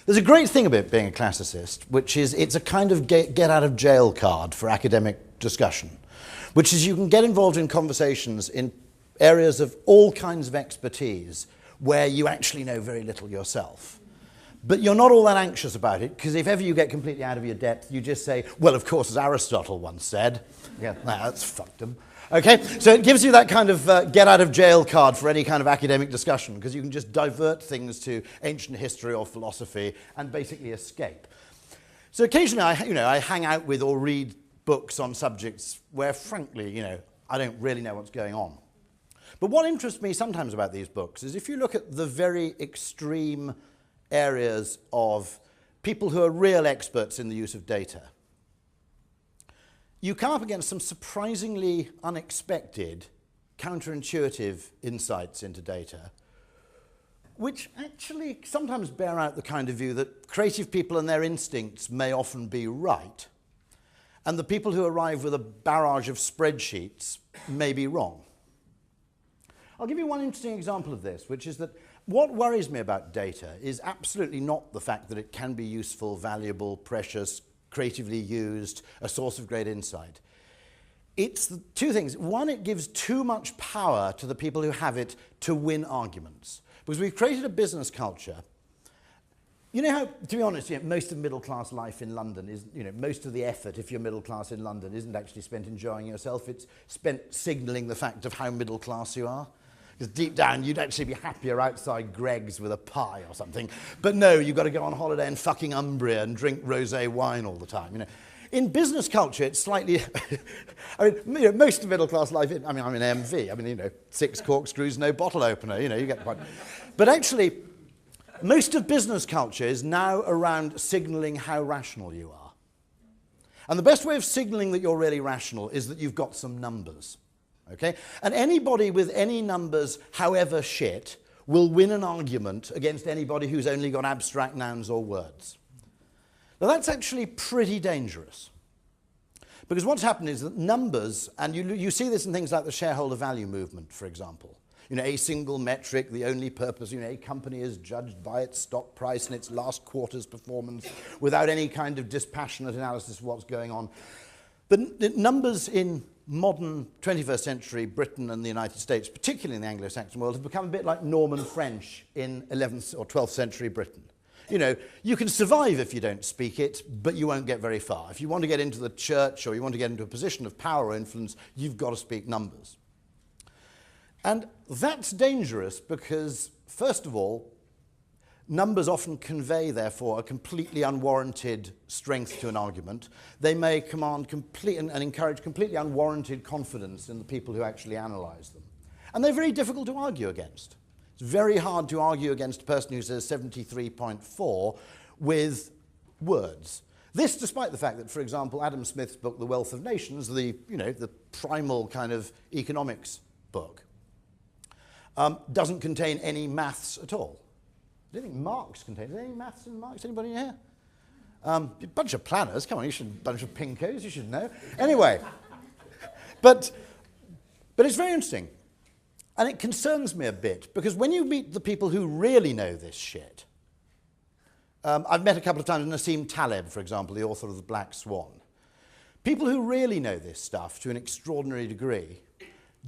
There's a great thing about being a classicist, which is it's a kind of get-out-of-jail card for academic discussion, which is you can get involved in conversations in areas of all kinds of expertise where you actually know very little yourself. But you're not all that anxious about it, because if ever you get completely out of your depth, you just say, well, of course, as Aristotle once said. Yeah, that's fucked them. Okay, so it gives you that kind of get-out-of-jail card for any kind of academic discussion, because you can just divert things to ancient history or philosophy and basically escape. So occasionally, I hang out with or read books on subjects where, frankly, I don't really know what's going on. But what interests me sometimes about these books is if you look at the very extreme areas of people who are real experts in the use of data, you come up against some surprisingly unexpected, counterintuitive insights into data, which actually sometimes bear out the kind of view that creative people and their instincts may often be right, and the people who arrive with a barrage of spreadsheets may be wrong. I'll give you one interesting example of this, which is that what worries me about data is absolutely not the fact that it can be useful, valuable, precious, creatively used, a source of great insight. It's two things. One, it gives too much power to the people who have it to win arguments. Because we've created a business culture. You know how, to be honest, most of middle-class life in London is, most of the effort, if you're middle class in London, isn't actually spent enjoying yourself. It's spent signalling the fact of how middle class you are. Because deep down, you'd actually be happier outside Greg's with a pie or something. But no, you've got to go on holiday in fucking Umbria and drink rosé wine all the time. In business culture, it's slightly... most of middle-class life... I'm in MV. 6 corkscrews, no bottle opener. You get the point. But actually, most of business culture is now around signalling how rational you are. And the best way of signalling that you're really rational is that you've got some numbers. Okay? And anybody with any numbers, however shit, will win an argument against anybody who's only got abstract nouns or words. Now that's actually pretty dangerous. Because what's happened is that numbers, and you see this in things like the shareholder value movement, for example. A single metric, the only purpose, a company is judged by its stock price and its last quarter's performance without any kind of dispassionate analysis of what's going on. But the numbers in modern 21st century Britain and the United States, particularly in the Anglo-Saxon world, have become a bit like Norman French in 11th or 12th century Britain. You can survive if you don't speak it, but you won't get very far. If you want to get into the church or you want to get into a position of power or influence, you've got to speak numbers. And that's dangerous because, first of all, numbers often convey, therefore, a completely unwarranted strength to an argument. They may command complete and encourage completely unwarranted confidence in the people who actually analyze them. And they're very difficult to argue against. It's very hard to argue against a person who says 73.4 with words. This, despite the fact that, for example, Adam Smith's book, The Wealth of Nations, the primal kind of economics book, doesn't contain any maths at all. I don't think Marx contains. Is there any maths in Marx? Anybody in here? A bunch of planners. Come on, bunch of pinkos. You should know. Anyway, but it's very interesting, and it concerns me a bit because when you meet the people who really know this shit, I've met a couple of times Nassim Taleb, for example, the author of The Black Swan. People who really know this stuff to an extraordinary degree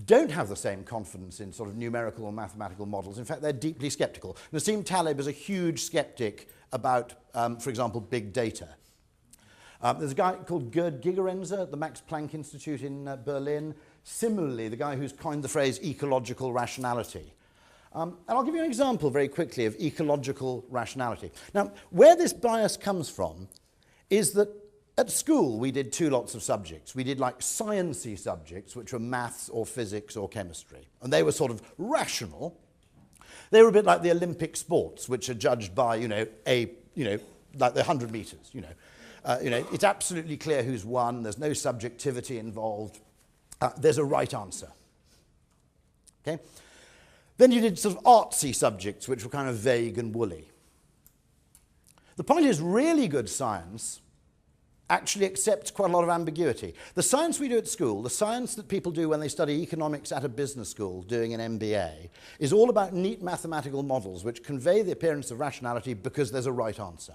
don't have the same confidence in sort of numerical or mathematical models. In fact, they're deeply skeptical. Nassim Taleb is a huge skeptic about, for example, big data. There's a guy called Gerd Gigerenzer at the Max Planck Institute in Berlin. Similarly, the guy who's coined the phrase ecological rationality. And I'll give you an example very quickly of ecological rationality. Now, where this bias comes from is that at school, we did 2 lots of subjects. We did like sciencey subjects, which were maths or physics or chemistry. And they were sort of rational. They were a bit like the Olympic sports, which are judged by, like the 100 meters, it's absolutely clear who's won. There's no subjectivity involved. There's a right answer. Okay? Then you did sort of artsy subjects, which were kind of vague and woolly. The point is, really good science actually accepts quite a lot of ambiguity. The science we do at school, the science that people do when they study economics at a business school doing an MBA, is all about neat mathematical models which convey the appearance of rationality because there's a right answer.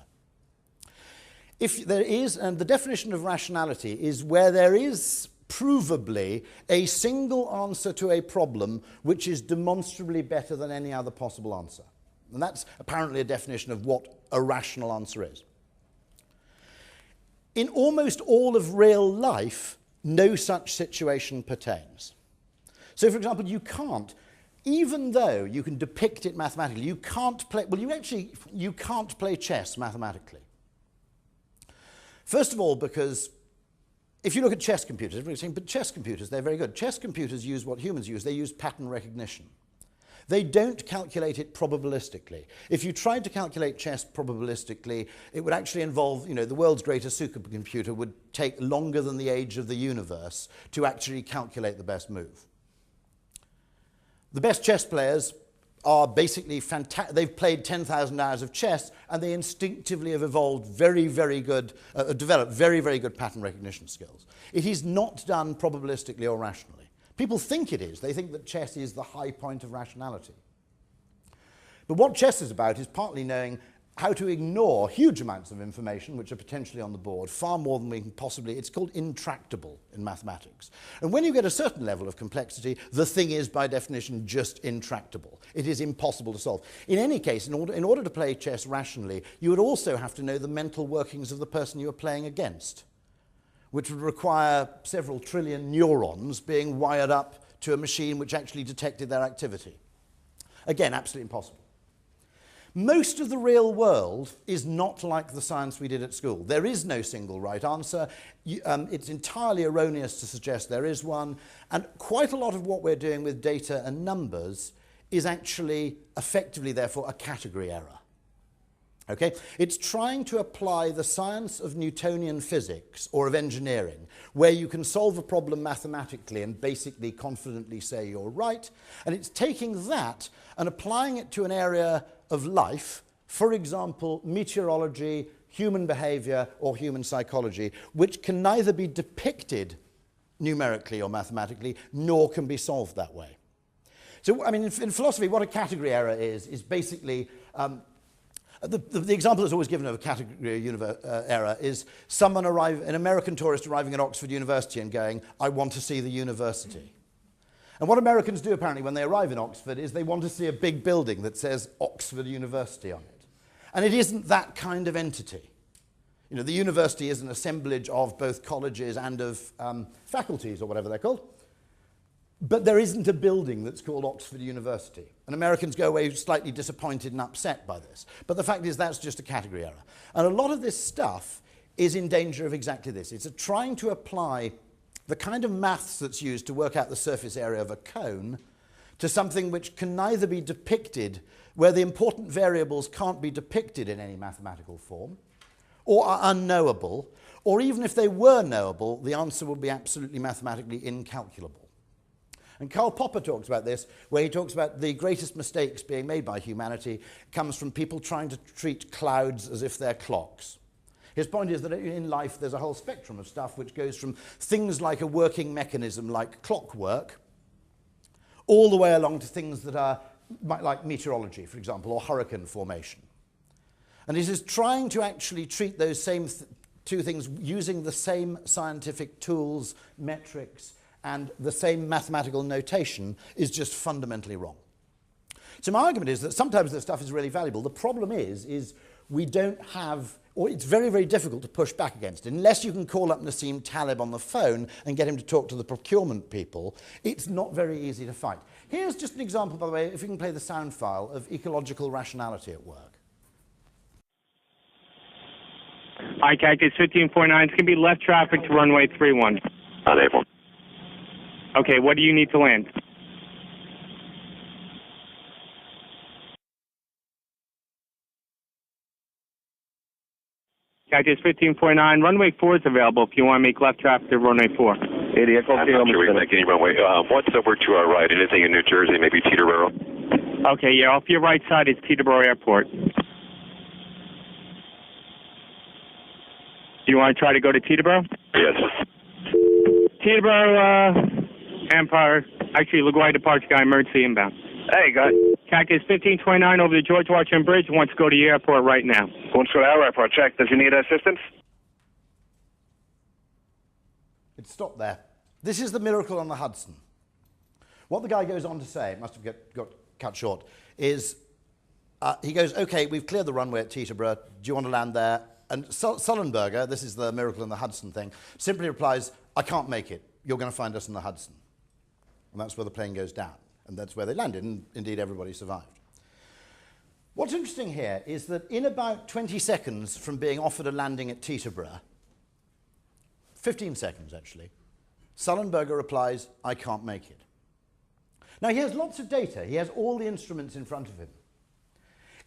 If there is, and the definition of rationality is where there is provably a single answer to a problem which is demonstrably better than any other possible answer. And that's apparently a definition of what a rational answer is. In almost all of real life, no such situation pertains. So, for example, you can't, even though you can depict it mathematically, you can't play, well, you can't play chess mathematically. First of all, because if you look at chess computers, everybody's saying, but chess computers, they're very good. Chess computers use what humans use. They use pattern recognition. They don't calculate it probabilistically. If you tried to calculate chess probabilistically, it would actually involve, the world's greatest supercomputer would take longer than the age of the universe to actually calculate the best move. The best chess players are basically fantastic. They've played 10,000 hours of chess, and they instinctively have evolved developed very, very good pattern recognition skills. It is not done probabilistically or rationally. People think it is. They think that chess is the high point of rationality. But what chess is about is partly knowing how to ignore huge amounts of information which are potentially on the board, far more than we can possibly. It's called intractable in mathematics. And when you get a certain level of complexity, the thing is, by definition, just intractable. It is impossible to solve. In any case, in order to play chess rationally, you would also have to know the mental workings of the person you are playing against, which would require several trillion neurons being wired up to a machine which actually detected their activity. Again, absolutely impossible. Most of the real world is not like the science we did at school. There is no single right answer. It's entirely erroneous to suggest there is one. And quite a lot of what we're doing with data and numbers is actually effectively, therefore, a category error. Okay? It's trying to apply the science of Newtonian physics or of engineering, where you can solve a problem mathematically and basically confidently say you're right, and it's taking that and applying it to an area of life, for example, meteorology, human behavior, or human psychology, which can neither be depicted numerically or mathematically, nor can be solved that way. So, in philosophy, what a category error is basically the example that's always given of a category error is an American tourist arriving at Oxford University and going, I want to see the university. And what Americans do apparently when they arrive in Oxford is they want to see a big building that says Oxford University on it. And it isn't that kind of entity. The university is an assemblage of both colleges and of faculties, or whatever they're called. But there isn't a building that's called Oxford University. And Americans go away slightly disappointed and upset by this. But the fact is that's just a category error. And a lot of this stuff is in danger of exactly this. It's trying to apply the kind of maths that's used to work out the surface area of a cone to something which can neither be depicted, where the important variables can't be depicted in any mathematical form, or are unknowable, or even if they were knowable, the answer would be absolutely mathematically incalculable. And Karl Popper talks about this, where he talks about the greatest mistakes being made by humanity comes from people trying to treat clouds as if they're clocks. His point is that in life there's a whole spectrum of stuff which goes from things like a working mechanism like clockwork, all the way along to things that are like meteorology, for example, or hurricane formation. And it is trying to actually treat those same two things using the same scientific tools, metrics, and the same mathematical notation is just fundamentally wrong. So my argument is that sometimes this stuff is really valuable. The problem is we don't have, or it's very, very difficult to push back against it. Unless you can call up Nassim Taleb on the phone and get him to talk to the procurement people, it's not very easy to fight. Here's just an example, by the way, if you can play the sound file, of ecological rationality at work. Hi, Cactus 1549. It's going to be left traffic to runway 31. Unable. Okay, what do you need to land? Cactus 1549, runway 4 is available if you want to make left traffic to runway 4. Idiot, I'm not sure we make any runway. What's over to our right? Anything in New Jersey, maybe Teterboro? Okay, yeah, off your right side is Teterboro Airport. You want to try to go to Teterboro? Yes. Teterboro, Empire, actually, LaGuardia departure guy, emergency inbound. Hey, guy. Cactus 1529 over the George Washington Bridge, wants to go to the airport right now. Wants to go to our airport. Check. Does he need assistance? It stopped there. This is the miracle on the Hudson. What the guy goes on to say, it must have got cut short, is he goes, okay, we've cleared the runway at Teterboro. Do you want to land there? And Sullenberger, this is the miracle in the Hudson thing, simply replies, I can't make it. You're going to find us in the Hudson. And that's where the plane goes down. And that's where they landed. And indeed, everybody survived. What's interesting here is that in about 20 seconds from being offered a landing at Teterboro, 15 seconds actually, Sullenberger replies, I can't make it. Now, he has lots of data. He has all the instruments in front of him.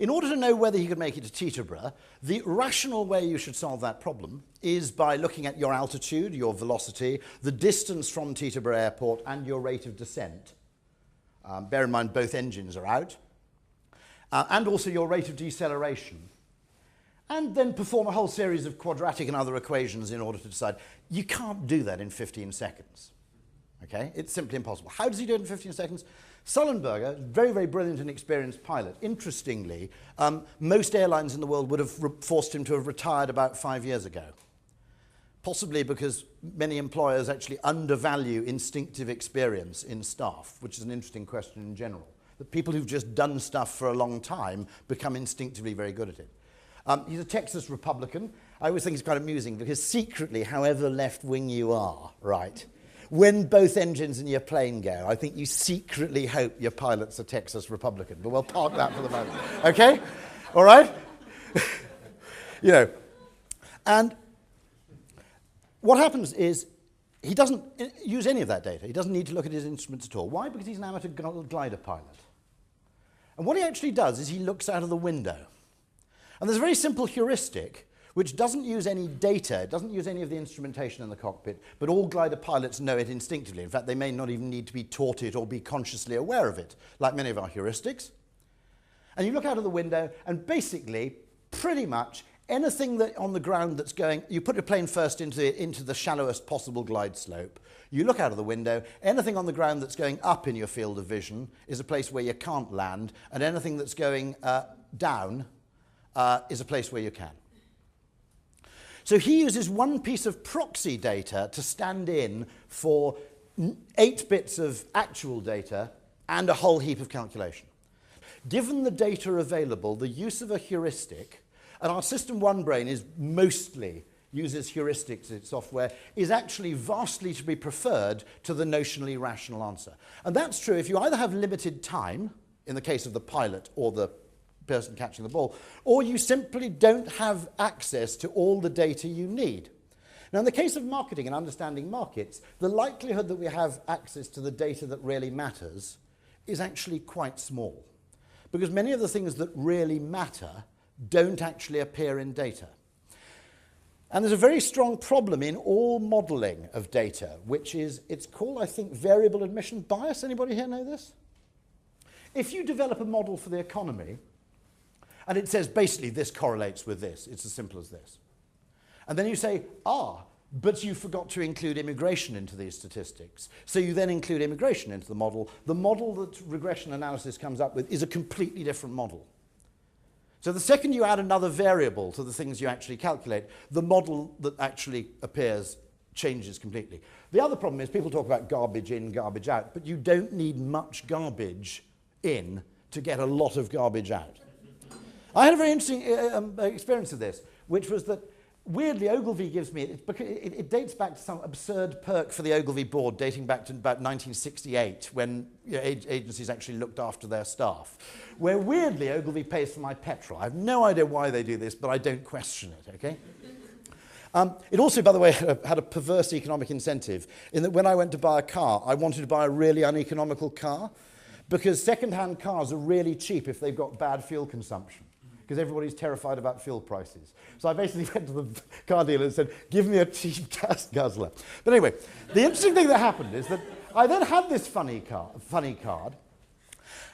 In order to know whether he could make it to Teterboro, the rational way you should solve that problem is by looking at your altitude, your velocity, the distance from Teterboro Airport, and your rate of descent. Bear in mind both engines are out. And also your rate of deceleration. And then perform a whole series of quadratic and other equations in order to decide. You can't do that in 15 seconds. Okay? It's simply impossible. How does he do it in 15 seconds? Sullenberger, very, very brilliant and experienced pilot. Interestingly, most airlines in the world would have forced him to have retired about 5 years ago. Possibly because many employers actually undervalue instinctive experience in staff, which is an interesting question in general. That people who've just done stuff for a long time become instinctively very good at it. He's a Texas Republican. I always think it's quite amusing because secretly, however left-wing you are, right, when both engines in your plane go, I think you secretly hope your pilot's a Texas Republican. But we'll park that for the moment. Okay? All right? You know. And what happens is he doesn't use any of that data. He doesn't need to look at his instruments at all. Why? Because he's an amateur glider pilot. And what he actually does is he looks out of the window. And there's a very simple heuristic which doesn't use any data, it doesn't use any of the instrumentation in the cockpit, but all glider pilots know it instinctively. In fact, they may not even need to be taught it or be consciously aware of it, like many of our heuristics. And you look out of the window, and basically, pretty much, anything that on the ground that's going, you put your plane first into the shallowest possible glide slope, you look out of the window, anything on the ground that's going up in your field of vision is a place where you can't land, and anything that's going down is a place where you can. So he uses one piece of proxy data to stand in for 8 bits of actual data and a whole heap of calculation. Given the data available, the use of a heuristic, and our System 1 brain is mostly uses heuristics in its software, is actually vastly to be preferred to the notionally rational answer. And that's true if you either have limited time, in the case of the pilot or the person catching the ball, or you simply don't have access to all the data you need. Now, in the case of marketing and understanding markets, the likelihood that we have access to the data that really matters is actually quite small, because many of the things that really matter don't actually appear in data. And there's a very strong problem in all modeling of data, which is, it's called, I think, variable admission bias. Anybody here know this? If you develop a model for the economy, and it says, basically, this correlates with this. It's as simple as this. And then you say, but you forgot to include immigration into these statistics. So you then include immigration into the model. The model that regression analysis comes up with is a completely different model. So the second you add another variable to the things you actually calculate, the model that actually appears changes completely. The other problem is people talk about garbage in, garbage out, but you don't need much garbage in to get a lot of garbage out. I had a very interesting experience of this, which was that, weirdly, Ogilvy gives me, it dates back to some absurd perk for the Ogilvy board, dating back to about 1968, when agencies actually looked after their staff, where, weirdly, Ogilvy pays for my petrol. I have no idea why they do this, but I don't question it, okay? It also, by the way, had a perverse economic incentive, in that when I went to buy a car, I wanted to buy a really uneconomical car, because second-hand cars are really cheap if they've got bad fuel consumption, because everybody's terrified about fuel prices. So I basically went to the car dealer and said, give me a cheap gas guzzler. But anyway, the interesting thing that happened is that I then had this funny card,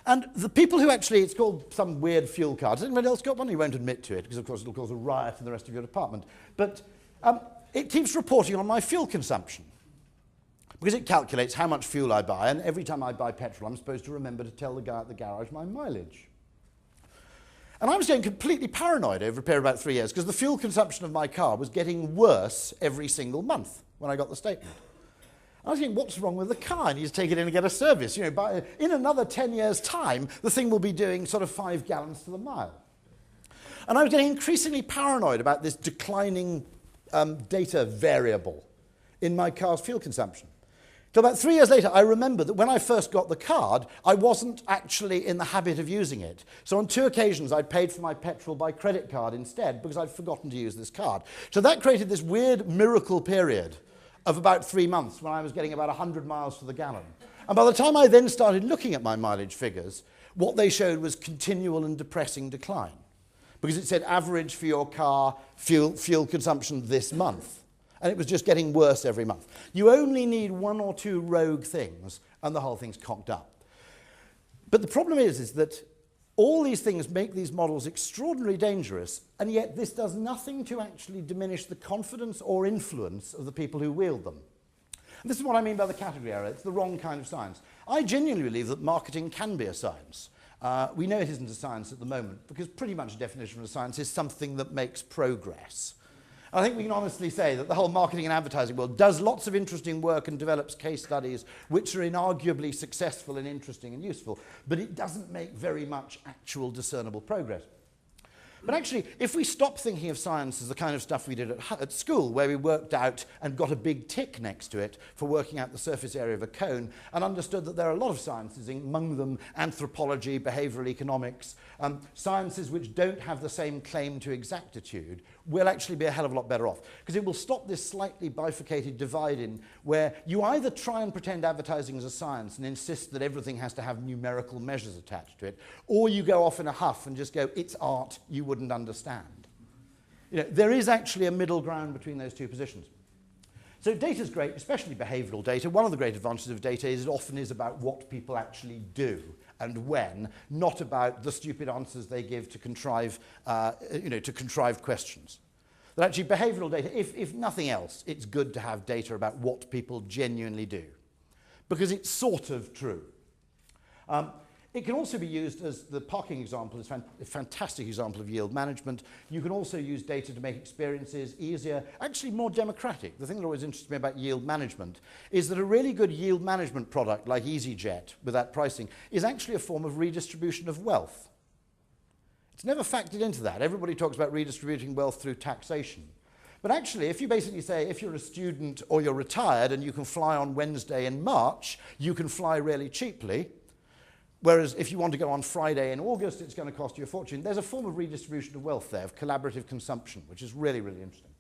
and the people who actually, it's called some weird fuel card. Has anybody else got one? You won't admit to it, because of course it'll cause a riot in the rest of your department. But It keeps reporting on my fuel consumption because it calculates how much fuel I buy, and every time I buy petrol, I'm supposed to remember to tell the guy at the garage my mileage. And I was getting completely paranoid over a period of about 3 years because the fuel consumption of my car was getting worse every single month when I got the statement. I was thinking, what's wrong with the car? I need to take it in and get a service. You know, in another 10 years' time, the thing will be doing sort of 5 gallons to the mile. And I was getting increasingly paranoid about this declining data variable in my car's fuel consumption. So about 3 years later, I remembered that when I first got the card, I wasn't actually in the habit of using it. So on 2 occasions, I'd paid for my petrol by credit card instead because I'd forgotten to use this card. So that created this weird miracle period of about 3 months when I was getting about 100 miles to the gallon. And by the time I then started looking at my mileage figures, what they showed was continual and depressing decline. Because it said average for your car fuel consumption this month. And it was just getting worse every month. You only need 1 or 2 rogue things, and the whole thing's cocked up. But the problem is that all these things make these models extraordinarily dangerous, and yet this does nothing to actually diminish the confidence or influence of the people who wield them. And this is what I mean by the category error. It's the wrong kind of science. I genuinely believe that marketing can be a science. We know it isn't a science at the moment, because pretty much the definition of a science is something that makes progress. I think we can honestly say that the whole marketing and advertising world does lots of interesting work and develops case studies which are inarguably successful and interesting and useful, but it doesn't make very much actual discernible progress. But actually, if we stop thinking of science as the kind of stuff we did at school, where we worked out and got a big tick next to it for working out the surface area of a cone, and understood that there are a lot of sciences, among them anthropology, behavioral economics, sciences which don't have the same claim to exactitude, we'll actually be a hell of a lot better off. Because it will stop this slightly bifurcated divide in where you either try and pretend advertising is a science and insist that everything has to have numerical measures attached to it, or you go off in a huff and just go, it's art, you wouldn't understand. You know, there is actually a middle ground between those 2 positions. So data is great, especially behavioral data. One of the great advantages of data is it often is about what people actually do and when, not about the stupid answers they give to contrive questions. That actually behavioral data, if nothing else, it's good to have data about what people genuinely do, because it's sort of true. It can also be used as the parking example is a fantastic example of yield management. You can also use data to make experiences easier, actually more democratic. The thing that always interests me about yield management is that a really good yield management product like EasyJet with that pricing is actually a form of redistribution of wealth. It's never factored into that. Everybody talks about redistributing wealth through taxation. But actually, if you basically say, if you're a student or you're retired and you can fly on Wednesday in March, you can fly really cheaply. Whereas if you want to go on Friday in August, it's going to cost you a fortune. There's a form of redistribution of wealth there, of collaborative consumption, which is really, really interesting.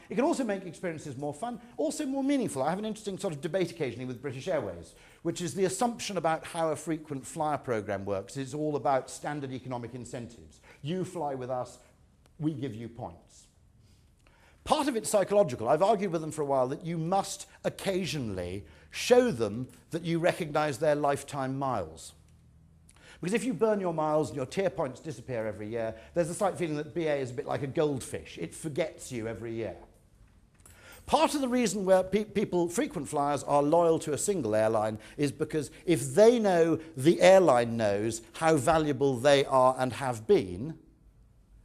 It can also make experiences more fun, also more meaningful. I have an interesting sort of debate occasionally with British Airways, which is the assumption about how a frequent flyer program works. It's all about standard economic incentives. You fly with us, we give you points. Part of it's psychological. I've argued with them for a while that you must occasionally show them that you recognize their lifetime miles. Because if you burn your miles and your tier points disappear every year, there's a slight feeling that BA is a bit like a goldfish. It forgets you every year. Part of the reason where frequent flyers are loyal to a single airline is because if they know the airline knows how valuable they are and have been,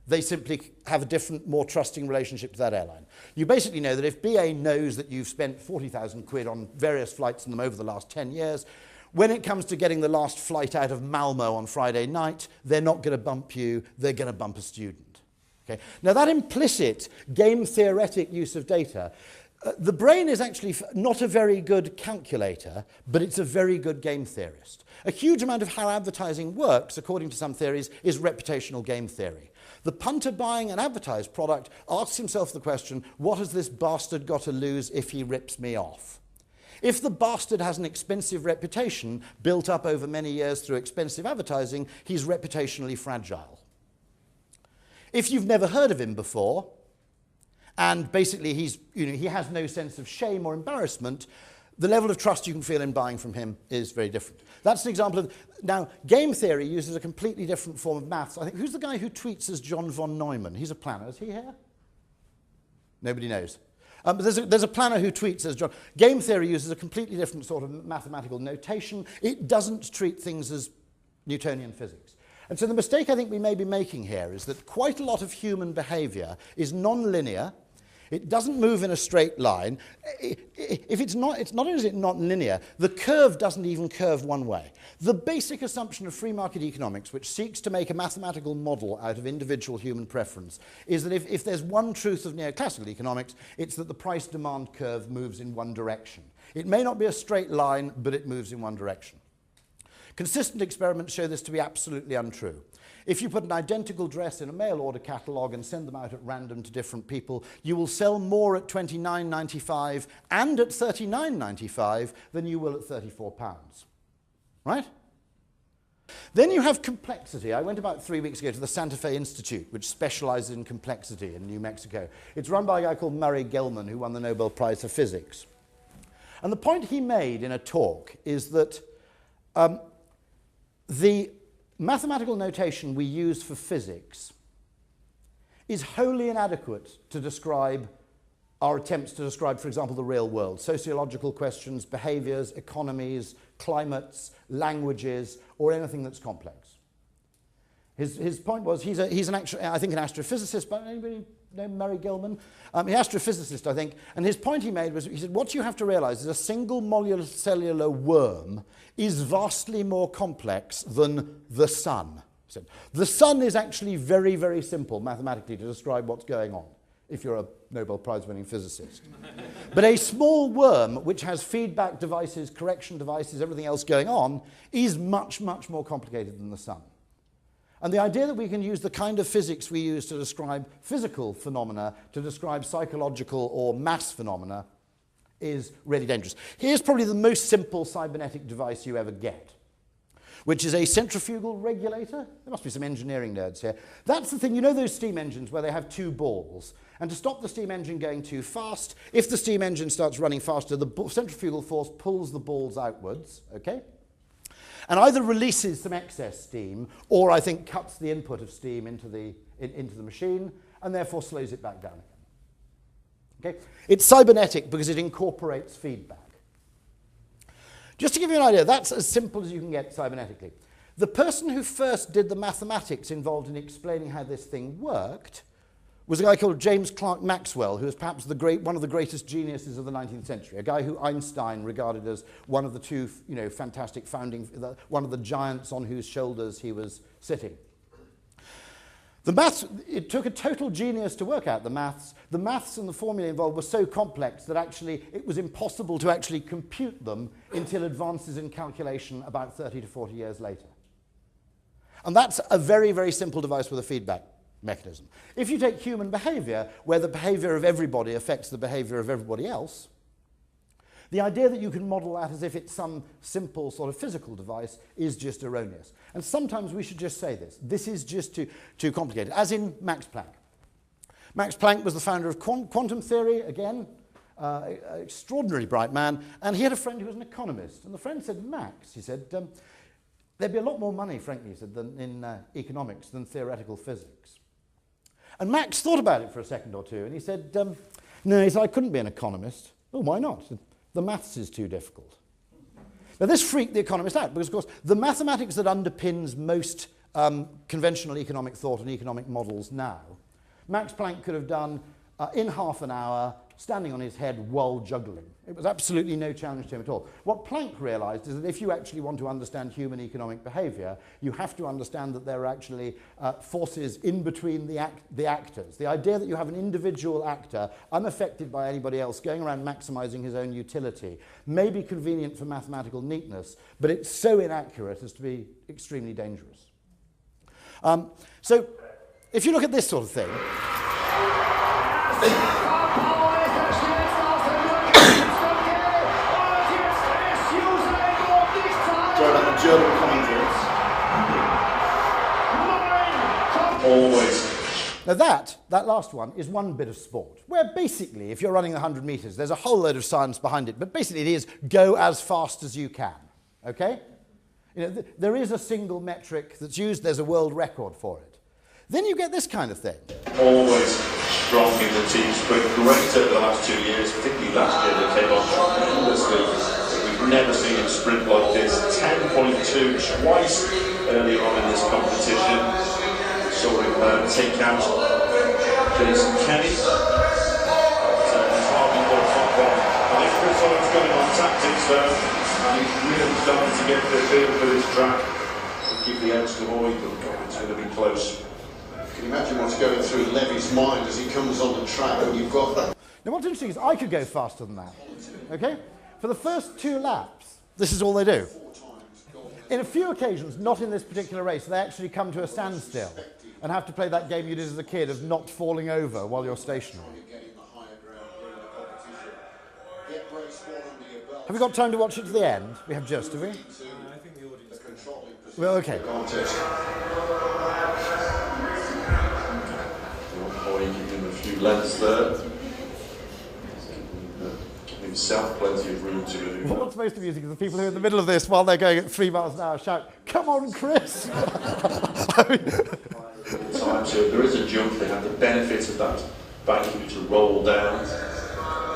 they simply have a different, more trusting relationship to that airline. You basically know that if BA knows that you've spent 40,000 quid on various flights in them over the last 10 years, when it comes to getting the last flight out of Malmo on Friday night, they're not going to bump you, they're going to bump a student. Okay? Now that implicit game-theoretic use of data, the brain is actually not a very good calculator, but it's a very good game theorist. A huge amount of how advertising works, according to some theories, is reputational game theory. The punter buying an advertised product asks himself the question, what has this bastard got to lose if he rips me off? If the bastard has an expensive reputation built up over many years through expensive advertising, he's reputationally fragile. If you've never heard of him before, and basically he has no sense of shame or embarrassment, the level of trust you can feel in buying from him is very different. That's an example of... Now, game theory uses a completely different form of maths. I think, who's the guy who tweets as John von Neumann? He's a planner. Is he here? Nobody knows. But there's a planner who tweets, says, John, game theory uses a completely different sort of mathematical notation. It doesn't treat things as Newtonian physics. And so the mistake I think we may be making here is that quite a lot of human behavior is non-linear. It doesn't move in a straight line. If it's not only is it not linear, the curve doesn't even curve one way. The basic assumption of free market economics, which seeks to make a mathematical model out of individual human preference, is that if there's one truth of neoclassical economics, it's that the price-demand curve moves in one direction. It may not be a straight line, but it moves in one direction. Consistent experiments show this to be absolutely untrue. If you put an identical dress in a mail order catalogue and send them out at random to different people, you will sell more at £29.95 and at £39.95 than you will at £34. Right? Then you have complexity. I went about 3 weeks ago to the Santa Fe Institute, which specializes in complexity in New Mexico. It's run by a guy called Murray Gell-Mann, who won the Nobel Prize for Physics. And the point he made in a talk is that the mathematical notation we use for physics is wholly inadequate to describe our attempts to describe, for example, the real world, sociological questions, behaviors, economies, climates, languages, or anything that's complex. His point was, he's an astrophysicist, but anybody know Murray Gell-Mann? He's an astrophysicist, I think, and his point he made was, he said, what you have to realize is a single molecular worm is vastly more complex than the sun. He said, the sun is actually very, very simple mathematically to describe what's going on, if you're a Nobel Prize-winning physicist. But a small worm, which has feedback devices, correction devices, everything else going on, is much, much more complicated than the sun. And the idea that we can use the kind of physics we use to describe physical phenomena to describe psychological or mass phenomena is really dangerous. Here's probably the most simple cybernetic device you ever get, which is a centrifugal regulator. There must be some engineering nerds here. That's the thing, you know those steam engines where they have two balls, and to stop the steam engine going too fast, if the steam engine starts running faster, the centrifugal force pulls the balls outwards, okay? And either releases some excess steam, or I think cuts the input of steam into the machine, and therefore slows it back down again. Okay? It's cybernetic because it incorporates feedback. Just to give you an idea, that's as simple as you can get cybernetically. The person who first did the mathematics involved in explaining how this thing worked was a guy called James Clerk Maxwell, who was perhaps one of the greatest geniuses of the 19th century, a guy who Einstein regarded as one of the two, fantastic one of the giants on whose shoulders he was sitting. The maths, it took a total genius to work out the maths. The maths and the formulae involved were so complex that actually it was impossible to actually compute them until advances in calculation about 30 to 40 years later. And that's a very, very simple device with a feedback mechanism. If you take human behavior, where the behavior of everybody affects the behavior of everybody else, the idea that you can model that as if it's some simple sort of physical device is just erroneous. And sometimes we should just say this. This is just too complicated, as in Max Planck. Max Planck was the founder of quantum theory, again, an extraordinarily bright man, and he had a friend who was an economist. And the friend said, Max, he said, there'd be a lot more money, frankly, he said, than in economics than theoretical physics. And Max thought about it for a second or two, and he said, no, he said, I couldn't be an economist. Oh, why not? The maths is too difficult. Now, this freaked the economist out, because, of course, the mathematics that underpins most conventional economic thought and economic models now, Max Planck could have done in half an hour, standing on his head while juggling. It was absolutely no challenge to him at all. What Planck realized is that if you actually want to understand human economic behavior, you have to understand that there are actually forces in between the actors. The idea that you have an individual actor, unaffected by anybody else, going around maximizing his own utility, may be convenient for mathematical neatness, but it's so inaccurate as to be extremely dangerous. So, if you look at this sort of thing, sorry about the German commentaries. Always. Now that last one is one bit of sport, where basically, if you're running 100 meters, there's a whole load of science behind it, but basically it is go as fast as you can, okay? There is a single metric that's used, there's a world record for it. Then you get this kind of thing. Always. strong in the teams, but great over the last 2 years, particularly last year they came on tremendously. We've never seen him sprint like this. 10.2 twice earlier on in this competition. Saw him take out Jason Kenny. He's hardly got top one. I think Chris Holland's going on tactics though, and he's really starting to get the feel for this track. Keep the edge to Roy, but it's going to be close. Can you imagine what's going through Levy's mind as he comes on the track when you've got that? Now what's interesting is I could go faster than that, okay? For the first 2 laps, this is all they do. In a few occasions, not in this particular race, they actually come to a standstill and have to play that game you did as a kid of not falling over while you're stationary. Have we got time to watch it to the end? We have just, have we? I think the audience controlling. Well, okay. Boy, give him a few lengths there. Give himself plenty of room to maneuver. What's most amusing is the people who are in the middle of this, while they're going at 3 miles an hour, shout, "Come on, Chris!" So there is a jump, they have the benefits of that bank to roll down.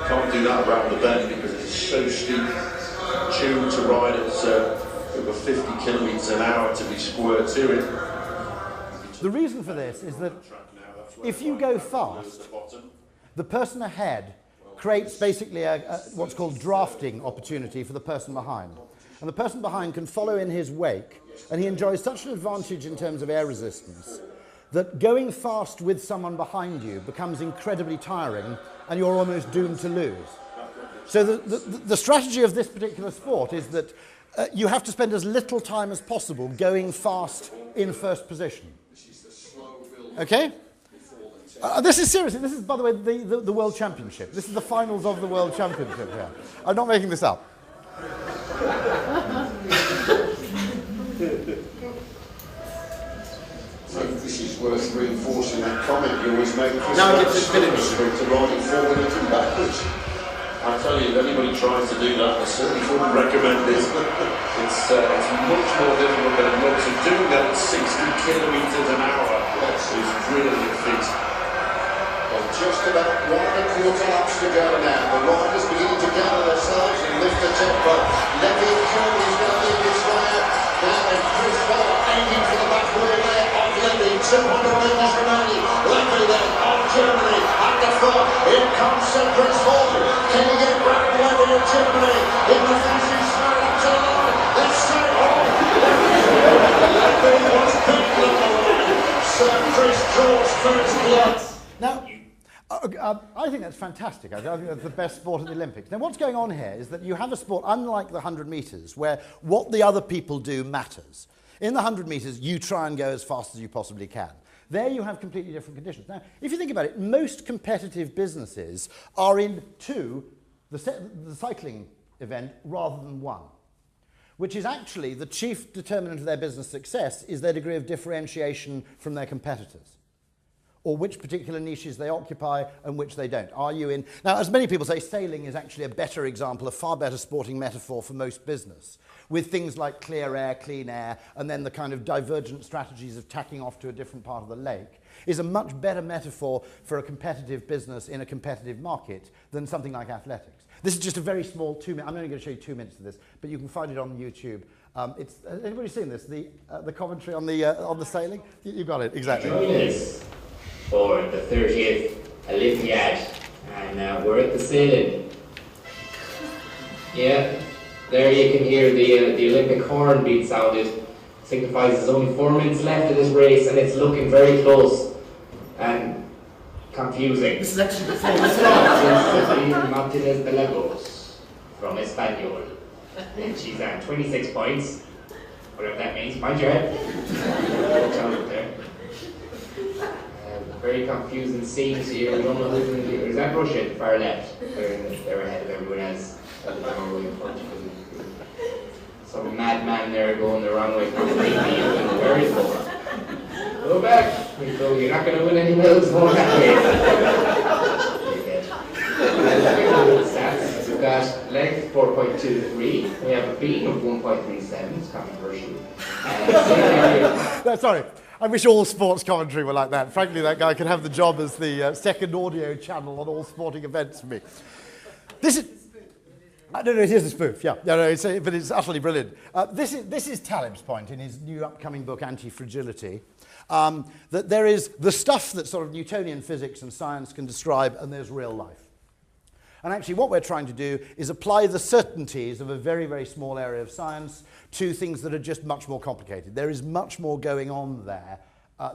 Can't do that around the bend because it's so steep. Tune to ride at over 50 kilometres an hour to be square to it. The reason for this is that if you go fast, the person ahead creates basically what's called drafting opportunity for the person behind. And the person behind can follow in his wake, and he enjoys such an advantage in terms of air resistance that going fast with someone behind you becomes incredibly tiring and you're almost doomed to lose. So the strategy of this particular sport is that you have to spend as little time as possible going fast in first position. Okay? This is seriously, this is, by the way, the World Championship. This is the finals of the World Championship here. I'm not making this up. This is worth reinforcing that comment you always make. Now it's just finished. To riding forward and backwards. I tell you, if anybody tries to do that, I certainly wouldn't recommend it. It's much more difficult than it looks. And doing that at 60 kilometres an hour is really a feat. Well, just about 1 1/4 laps to go now. The riders beginning to gather their sides and lift the tempo. Levy and Coon is going to lead this way out. Now and Chris Bell aiming for the back wheel there of Levy. 200 metres remaining. Levy then of Germany at the front. Here comes Chris Bell. Can he get back Levy of Germany in the finishing straight up to the line? Let's straight on. Levy was beaten on the line. Sir Chris draws first blood. Now, I think that's fantastic. I think that's the best sport at the Olympics. Now, what's going on here is that you have a sport, unlike the 100 metres, where what the other people do matters. In the 100 metres, you try and go as fast as you possibly can. There you have completely different conditions. Now, if you think about it, most competitive businesses are in the cycling event rather than 1, which is actually the chief determinant of their business success is their degree of differentiation from their competitors, or which particular niches they occupy and which they don't. Are you in... Now, as many people say, sailing is actually a better example, a far better sporting metaphor for most business, with things like clear air, clean air, and then the kind of divergent strategies of tacking off to a different part of the lake, is a much better metaphor for a competitive business in a competitive market than something like athletics. This is just a very small 2 minute... I'm only going to show you 2 minutes of this, but you can find it on YouTube. Has anybody seen this? The commentary on the sailing? You got it, exactly. For the 30th Olympiad, and we're at the sailing. Yeah, there you can hear the Olympic horn being sounded. Signifies there's only 4 minutes left of this race, and it's looking very close and confusing. This is actually before the start. Martinez de Lagos from Espanol, and she's at 26 points. Whatever that means, mind your head. There. Very confusing scenes here. We don't know who's in here. Is that Russia, the far left? They're ahead of everyone else. Some madman there going the wrong way completely. Where is Bora? Go back. So you're not going to win any medals going that way. Stats. We've got length 4.23. We have a beam of 1.37. It's controversial. No, sorry. I wish all sports commentary were like that. Frankly, that guy could have the job as the second audio channel on all sporting events for me. This is... No, it is a spoof, yeah. No, but it's utterly brilliant. This is Taleb's point in his new upcoming book, Anti-Fragility, that there is the stuff that sort of Newtonian physics and science can describe, and there's real life. And actually what we're trying to do is apply the certainties of a very, very small area of science to things that are just much more complicated. There is much more going on there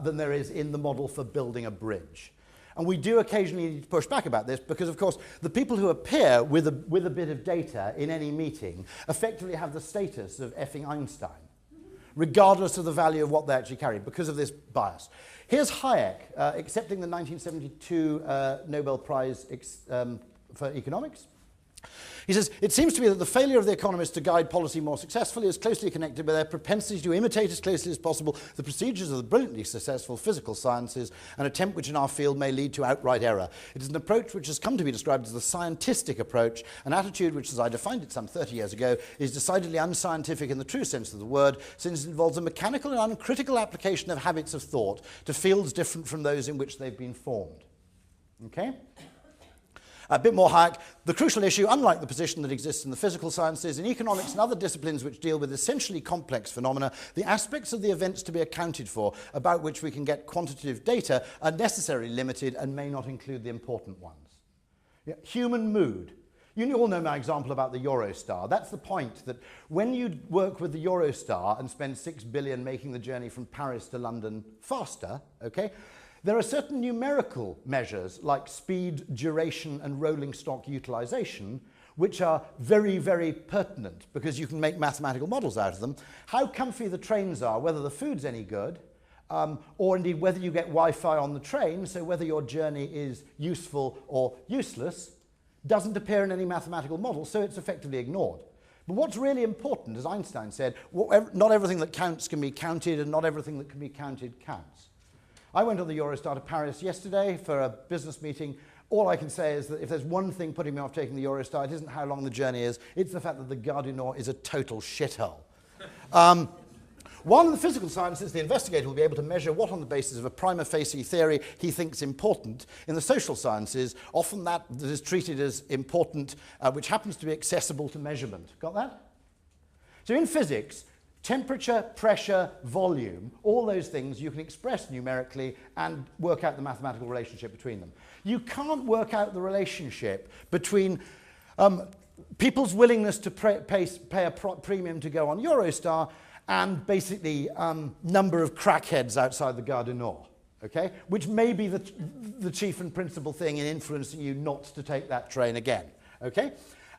than there is in the model for building a bridge. And we do occasionally need to push back about this because, of course, the people who appear with a bit of data in any meeting effectively have the status of effing Einstein, regardless of the value of what they actually carry, because of this bias. Here's Hayek accepting the 1972 Nobel Prize for economics. He says, it seems to me that the failure of the economists to guide policy more successfully is closely connected with their propensity to imitate as closely as possible the procedures of the brilliantly successful physical sciences, an attempt which in our field may lead to outright error. It is an approach which has come to be described as the scientistic approach, an attitude which, as I defined it some 30 years ago, is decidedly unscientific in the true sense of the word, since it involves a mechanical and uncritical application of habits of thought to fields different from those in which they've been formed. Okay? A bit more Hayek. The crucial issue, unlike the position that exists in the physical sciences, in economics and other disciplines which deal with essentially complex phenomena, the aspects of the events to be accounted for, about which we can get quantitative data, are necessarily limited and may not include the important ones. Yeah. Human mood. You all know my example about the Eurostar. That's the point, that when you work with the Eurostar and spend 6 billion making the journey from Paris to London faster, okay, there are certain numerical measures like speed, duration, and rolling stock utilization, which are very, very pertinent because you can make mathematical models out of them. How comfy the trains are, whether the food's any good, or indeed whether you get Wi-Fi on the train, so whether your journey is useful or useless, doesn't appear in any mathematical model, so it's effectively ignored. But what's really important, as Einstein said, not everything that counts can be counted, and not everything that can be counted counts. I went on the Eurostar to Paris yesterday for a business meeting. All I can say is that if there's one thing putting me off taking the Eurostar, it isn't how long the journey is, it's the fact that the Gare du Nord is a total shithole. While in the physical sciences, the investigator will be able to measure what, on the basis of a prima facie theory, he thinks important. In the social sciences, often that is treated as important, which happens to be accessible to measurement. Got that? So in physics, temperature, pressure, volume, all those things you can express numerically and work out the mathematical relationship between them. You can't work out the relationship between people's willingness to pay a premium to go on Eurostar and basically number of crackheads outside the Gare du Nord, okay? Which may be the chief and principal thing in influencing you not to take that train again, okay?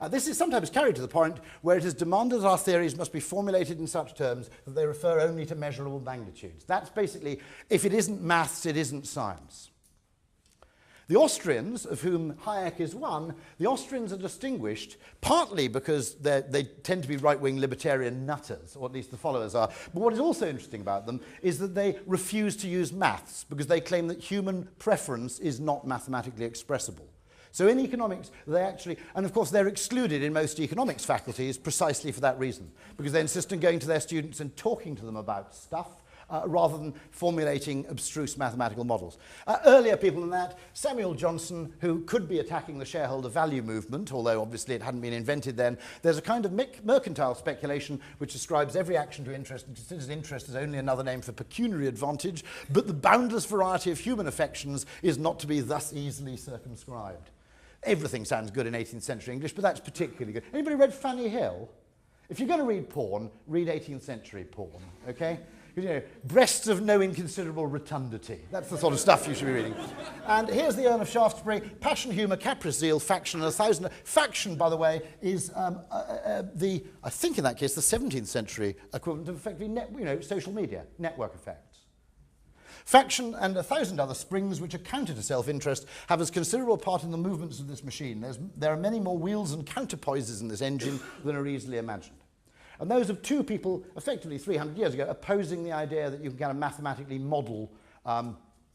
This is sometimes carried to the point where it is demanded that our theories must be formulated in such terms that they refer only to measurable magnitudes. That's basically, if it isn't maths, it isn't science. The Austrians, of whom Hayek is one, the Austrians are distinguished partly because they tend to be right-wing libertarian nutters, or at least the followers are. But what is also interesting about them is that they refuse to use maths because they claim that human preference is not mathematically expressible. So in economics, they actually, and of course they're excluded in most economics faculties precisely for that reason, because they insist on going to their students and talking to them about stuff rather than formulating abstruse mathematical models. Earlier people than that, Samuel Johnson, who could be attacking the shareholder value movement, although obviously it hadn't been invented then. There's a kind of mercantile speculation which describes every action to interest and considers interest as only another name for pecuniary advantage, but the boundless variety of human affections is not to be thus easily circumscribed. Everything sounds good in 18th century English, but that's particularly good. Anybody read Fanny Hill? If you're going to read porn, read 18th century porn, okay? You know, breasts of no inconsiderable rotundity. That's the sort of stuff you should be reading. And here's the Earl of Shaftesbury. Passion, humour, caprice, zeal, faction, and 1,000... Faction, by the way, is I think in that case, the 17th century equivalent of effectively, social media, network effects. Faction and 1,000 other springs which are counter to self-interest have as considerable part in the movements of this machine. There are many more wheels and counterpoises in this engine than are easily imagined. And those of two people, effectively 300 years ago, opposing the idea that you can kind of mathematically model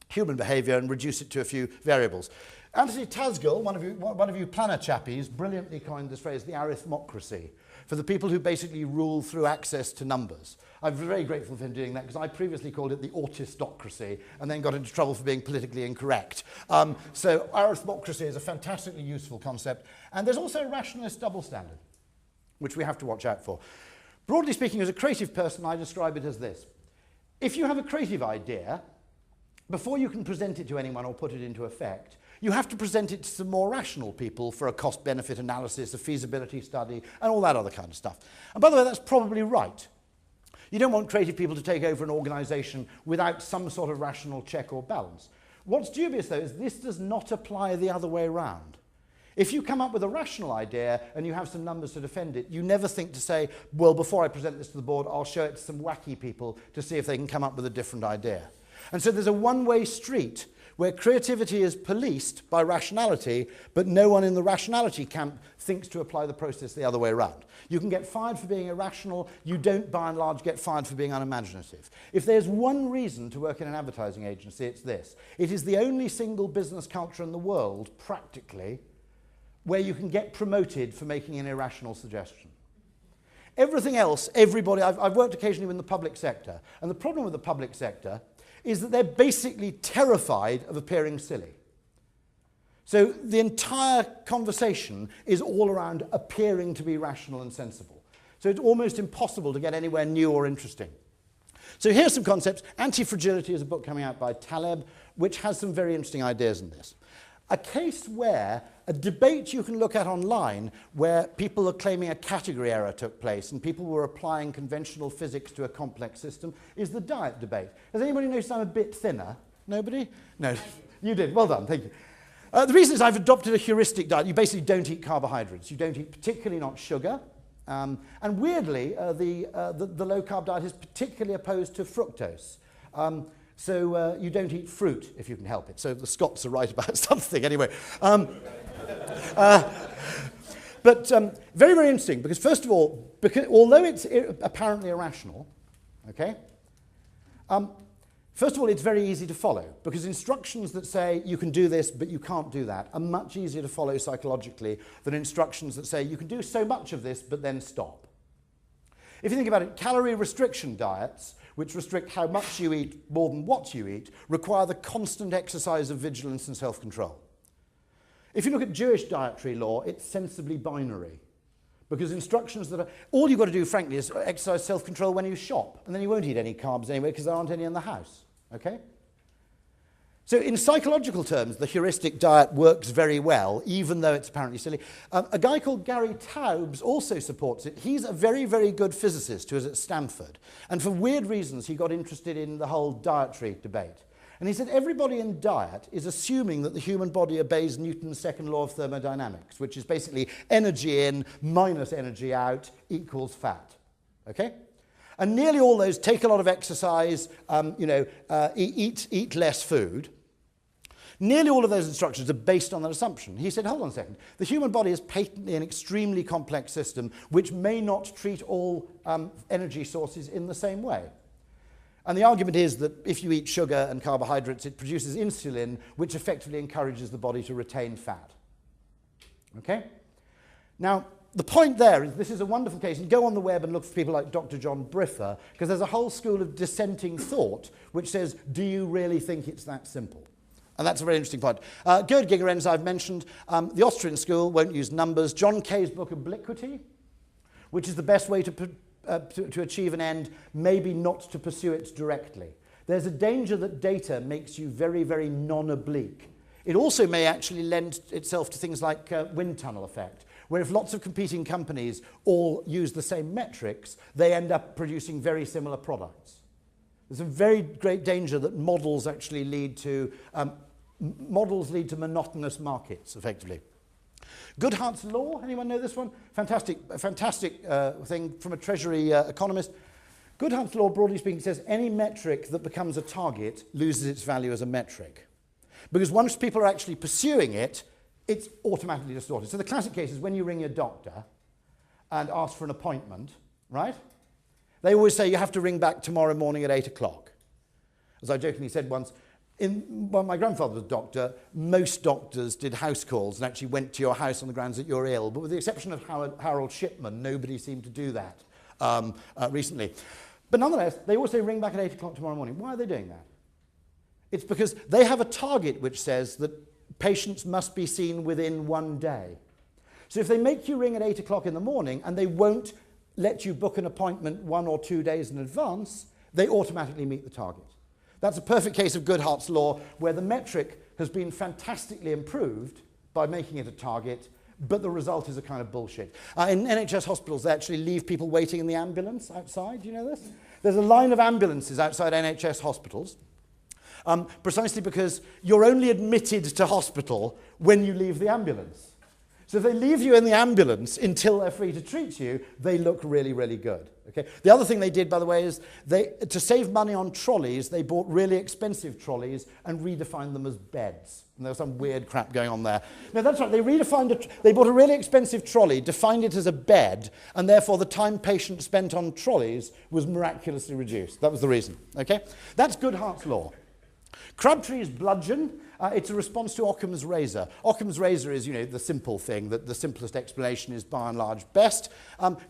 human behaviour and reduce it to a few variables. Anthony Tasgill, one of you planner chappies, brilliantly coined this phrase, the arithmocracy. for the people who basically rule through access to numbers. I'm very grateful for him doing that because I previously called it the autistocracy and then got into trouble for being politically incorrect. So arithmocracy is a fantastically useful concept. And there's also a rationalist double standard, which we have to watch out for. Broadly speaking, as a creative person, I describe it as this. If you have a creative idea, before you can present it to anyone or put it into effect, you have to present it to some more rational people for a cost-benefit analysis, a feasibility study, and all that other kind of stuff. And by the way, that's probably right. You don't want creative people to take over an organisation without some sort of rational check or balance. What's dubious, though, is this does not apply the other way around. If you come up with a rational idea and you have some numbers to defend it, you never think to say, well, before I present this to the board, I'll show it to some wacky people to see if they can come up with a different idea. And so there's a one-way street where creativity is policed by rationality, but no one in the rationality camp thinks to apply the process the other way around. You can get fired for being irrational. You don't, by and large, get fired for being unimaginative. If there's one reason to work in an advertising agency, it's this. It is the only single business culture in the world, practically, where you can get promoted for making an irrational suggestion. Everything else, everybody, I've worked occasionally in the public sector, and the problem with the public sector is that they're basically terrified of appearing silly. So the entire conversation is all around appearing to be rational and sensible. So it's almost impossible to get anywhere new or interesting. So here's some concepts. Anti-Fragility is a book coming out by Taleb, which has some very interesting ideas in this. A case where a debate you can look at online where people are claiming a category error took place and people were applying conventional physics to a complex system is the diet debate. Has anybody noticed I'm a bit thinner? Nobody? No, you did. Well done, thank you. The reason is I've adopted a heuristic diet. You basically don't eat carbohydrates. You don't eat, particularly not sugar. And weirdly, the low-carb diet is particularly opposed to fructose. So you don't eat fruit if you can help it. So the Scots are right about something anyway. But very, very interesting because first of all, although it's apparently irrational, okay, first of all, it's very easy to follow because instructions that say you can do this but you can't do that are much easier to follow psychologically than instructions that say you can do so much of this but then stop. If you think about it, calorie restriction diets, which restrict how much you eat more than what you eat, require the constant exercise of vigilance and self-control. If you look at Jewish dietary law, it's sensibly binary. Because instructions that are... All you've got to do, frankly, is exercise self-control when you shop. And then you won't eat any carbs anyway because there aren't any in the house. Okay? So in psychological terms, the heuristic diet works very well, even though it's apparently silly. A guy called Gary Taubes also supports it. He's a very, very good physicist who was at Stanford. And for weird reasons, he got interested in the whole dietary debate. And he said everybody in diet is assuming that the human body obeys Newton's second law of thermodynamics, which is basically energy in minus energy out equals fat. Okay? And nearly all those take a lot of exercise, eat less food. Nearly all of those instructions are based on that assumption. He said, hold on a second. The human body is patently an extremely complex system which may not treat all energy sources in the same way. And the argument is that if you eat sugar and carbohydrates, it produces insulin, which effectively encourages the body to retain fat. Okay? Now, the point there is this is a wonderful case. And go on the web and look for people like Dr. John Briffa, because there's a whole school of dissenting thought which says, do you really think it's that simple? And that's a very interesting point. Gerd Gigerenz, I've mentioned. The Austrian school won't use numbers. John Kay's book, Obliquity, which is the best way to achieve an end, maybe not to pursue it directly. There's a danger that data makes you very, very non-oblique. It also may actually lend itself to things like wind tunnel effect, where if lots of competing companies all use the same metrics, they end up producing very similar products. There's a very great danger that models actually lead to monotonous markets, effectively. Goodhart's law, anyone know this one? Fantastic thing from a Treasury economist. Goodhart's law, broadly speaking, says any metric that becomes a target loses its value as a metric. Because once people are actually pursuing it, it's automatically distorted. So the classic case is when you ring your doctor and ask for an appointment, right? They always say you have to ring back tomorrow morning at 8 o'clock. As I jokingly said once, Well, my grandfather was a doctor. Most doctors did house calls and actually went to your house on the grounds that you're ill. But with the exception of Harold Shipman, nobody seemed to do that recently. But nonetheless, they also ring back at 8 o'clock tomorrow morning. Why are they doing that? It's because they have a target which says that patients must be seen within 1 day. So if they make you ring at 8 o'clock in the morning and they won't let you book an appointment 1 or 2 days in advance, they automatically meet the target. That's a perfect case of Goodhart's law, where the metric has been fantastically improved by making it a target, but the result is a kind of bullshit. In NHS hospitals, they actually leave people waiting in the ambulance outside. Do you know this? There's a line of ambulances outside NHS hospitals, precisely because you're only admitted to hospital when you leave the ambulance. So if they leave you in the ambulance until they're free to treat you, they look really, really good. Okay? The other thing they did, by the way, is to save money on trolleys, they bought really expensive trolleys and redefined them as beds. And there was some weird crap going on there. No, that's right. They bought a really expensive trolley, defined it as a bed, and therefore the time patients spent on trolleys was miraculously reduced. That was the reason. Okay? That's Goodhart's law. Crabtree's bludgeon, it's a response to Occam's razor. Occam's razor is, the simple thing, that the simplest explanation is by and large best.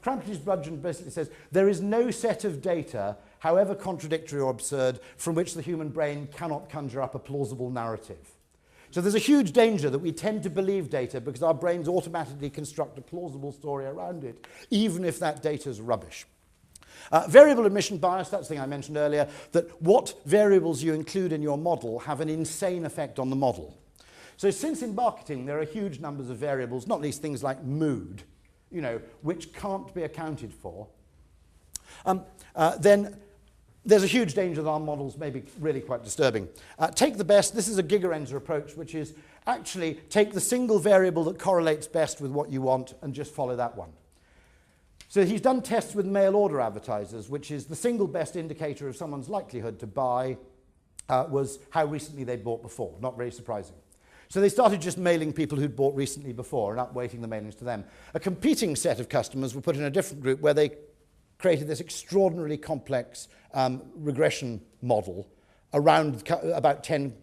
Crabtree's bludgeon basically says, there is no set of data, however contradictory or absurd, from which the human brain cannot conjure up a plausible narrative. So there's a huge danger that we tend to believe data because our brains automatically construct a plausible story around it, even if that data is rubbish. Variable admission bias, that's the thing I mentioned earlier, that what variables you include in your model have an insane effect on the model. So since in marketing there are huge numbers of variables, not least things like mood, which can't be accounted for, then there's a huge danger that our models may be really quite disturbing. Take the best, this is a Gigerenzer approach, which is actually take the single variable that correlates best with what you want and just follow that one. So he's done tests with mail order advertisers, which is the single best indicator of someone's likelihood to buy was how recently they bought before. Not very surprising. So they started just mailing people who'd bought recently before and upweighting the mailings to them. A competing set of customers were put in a different group where they created this extraordinarily complex regression model around about 10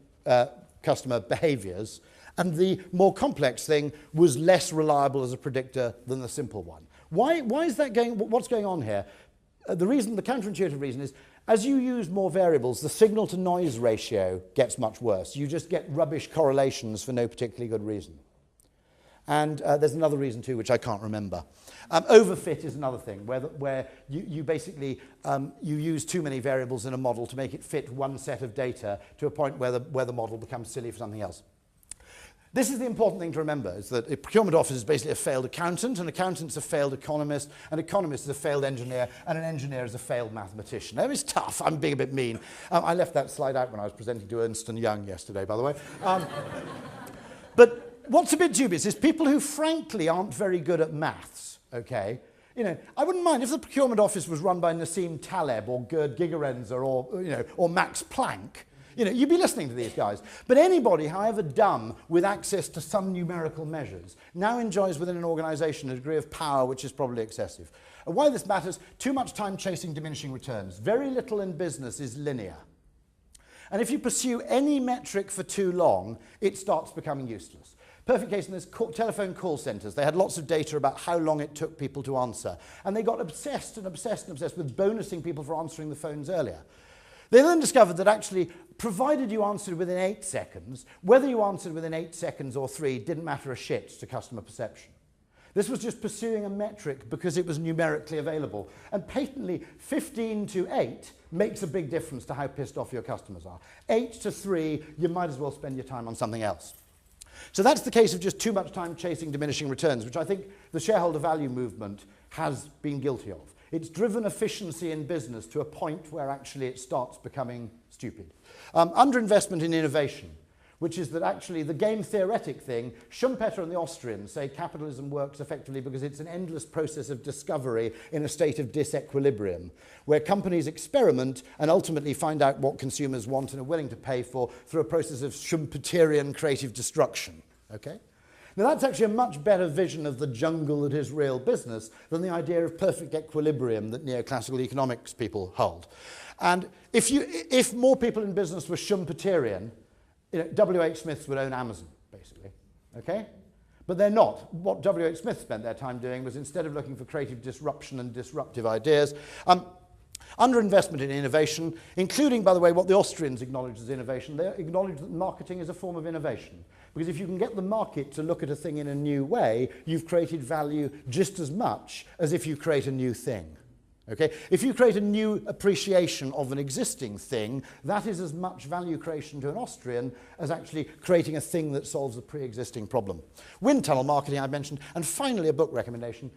customer behaviors. And the more complex thing was less reliable as a predictor than the simple one. Why is that what's going on here? The counterintuitive reason is, as you use more variables, the signal-to-noise ratio gets much worse. You just get rubbish correlations for no particularly good reason. And there's another reason too, which I can't remember. Overfit is another thing, where you basically you use too many variables in a model to make it fit one set of data to a point where the model becomes silly for something else. This is the important thing to remember, is that a procurement officer is basically a failed accountant, an accountant's a failed economist, an economist is a failed engineer, and an engineer is a failed mathematician. That is tough. I'm being a bit mean. I left that slide out when I was presenting to Ernst & Young yesterday, by the way. But what's a bit dubious is people who frankly aren't very good at maths, okay? I wouldn't mind if the procurement office was run by Nassim Taleb or Gerd Gigerenzer or Max Planck. You'd be listening to these guys. But anybody, however dumb, with access to some numerical measures, now enjoys within an organization a degree of power which is probably excessive. And why this matters, too much time chasing diminishing returns. Very little in business is linear. And if you pursue any metric for too long, it starts becoming useless. Perfect case in this telephone call centers. They had lots of data about how long it took people to answer. And they got obsessed with bonusing people for answering the phones earlier. They then discovered that actually, provided you answered within 8 seconds, whether you answered within 8 seconds or 3 didn't matter a shit to customer perception. This was just pursuing a metric because it was numerically available. And patently, 15 to 8 makes a big difference to how pissed off your customers are. 8 to 3, you might as well spend your time on something else. So that's the case of just too much time chasing diminishing returns, which I think the shareholder value movement has been guilty of. It's driven efficiency in business to a point where actually it starts becoming stupid. Underinvestment in innovation, which is that actually the game theoretic thing, Schumpeter and the Austrians say capitalism works effectively because it's an endless process of discovery in a state of disequilibrium, where companies experiment and ultimately find out what consumers want and are willing to pay for through a process of Schumpeterian creative destruction. Okay? Now that's actually a much better vision of the jungle that is real business than the idea of perfect equilibrium that neoclassical economics people hold. And if more people in business were Schumpeterian, W.H. Smiths would own Amazon, basically. Okay? But they're not. What W.H. Smith spent their time doing was, instead of looking for creative disruption and disruptive ideas, underinvestment in innovation, including, by the way, what the Austrians acknowledge as innovation. They acknowledge that marketing is a form of innovation. Because if you can get the market to look at a thing in a new way, you've created value just as much as if you create a new thing. Okay? If you create a new appreciation of an existing thing, that is as much value creation to an Austrian as actually creating a thing that solves a pre-existing problem. Wind tunnel marketing I mentioned, and finally a book recommendation,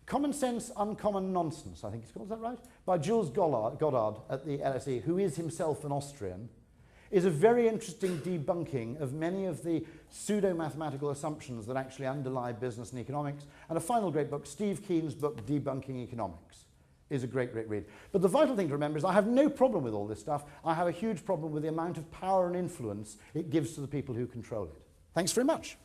Common Sense, Uncommon Nonsense, I think it's called, is that right? By Jules Goddard at the LSE, who is himself an Austrian, is a very interesting debunking of many of the pseudo-mathematical assumptions that actually underlie business and economics. And a final great book, Steve Keen's book, Debunking Economics, is a great, great read. But the vital thing to remember is I have no problem with all this stuff. I have a huge problem with the amount of power and influence it gives to the people who control it. Thanks very much.